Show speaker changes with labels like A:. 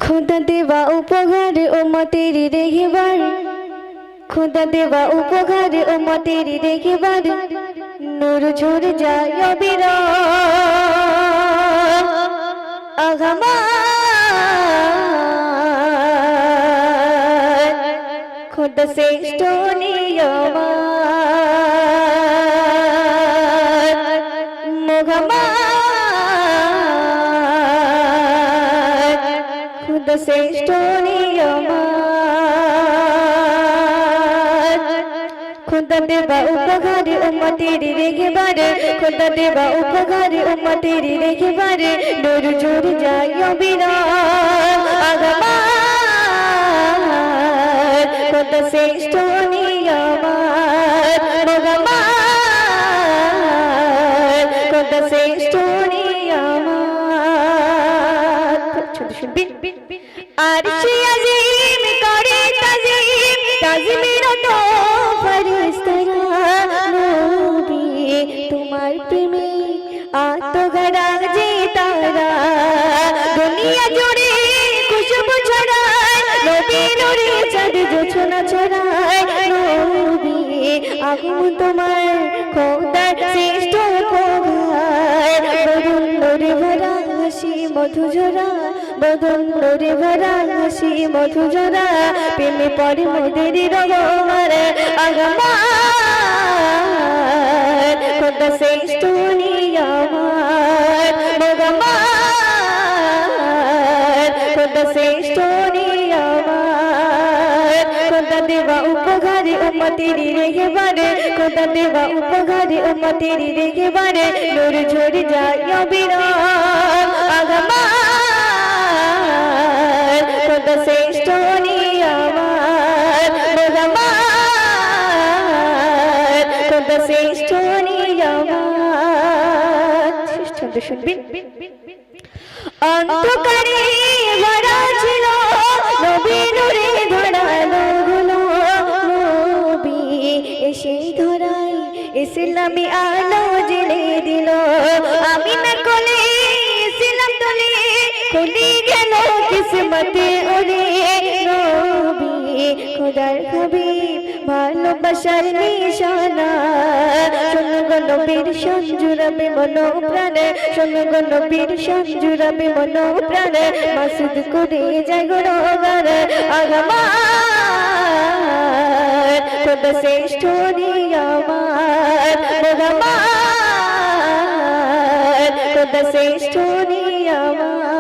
A: खुदा देवा उपहार उम्मतेर रेखिबार खुदा देवा उपहार उम्मतेर रेखिबार नूर झरे যায় অবিরাম আগামার खुदा श्रेष्ठ নিয়মার মোহাম্মদ खुदा श्रेष्ठ नियमार खुदा देवा उपहार उम्मतेर रेखिबार खुदा देवा उपहार उम्मतेर रेखिबार नूर झरे যায় অবিরাম আগামার खुदा श्रेष्ठ नियमार মোহাম্মদ खुदा श्रेष्ठ नियमार ছোট শুনবি আরশে আজিম করে তাজিম তাজিমের তো ফেরেশতারা নবী তোমার প্রেমে আত্মগড়া যে তারা দুনিয়া জুড়ে খুশবু ছড়ায় নবী নূরে চাঁদ জোছনা ছড়ায় নবী আগমন তোমার খোদার শ্রেষ্ঠ উপহার বদন নূরে ভরা হাসি মধু ঝরা বদন নূরে ভরা হাসি মধু ঝরা প্রেমে পড়ে মোদের রহমান আগামার খুদা শ্রেষ্ঠ নিয়ামার মোগামার খুদা শ্রেষ্ঠ নিয়ামার খুদা দেওয়া উপহার উম্মতের রেখেবার খুদা দেওয়া উপহার উম্মতের রেখেবার নূর ঝরে যায় অবিরাম আগামার খুদা শ্রেষ্ঠ নিয়ামার মোগামার খুদা শ্রেষ্ঠ নিয়ামার ছন্দ শুনবি অন্তকারে ভরা ছিল নবী নূরে ধরালো গুলো নবী এসে ধরাই ইসলামী আলো জ্বেলে দিল আমিনা কোলে ইসলাম তোলে খুলে গেল কিসমতে ওরে নবী খোদার হাবিব ভালোবাসার নিশানা শোনো গো নবীর শান জুড়াবে মন প্রাণ শোনো গো নবীর শান জুড়াবে মন প্রাণ মাসুদ করে যায় গো রগার আগামার খুদা শ্রেষ্ঠ নিয়ামার মোগামার খুদা শ্রেষ্ঠ নিয়ামার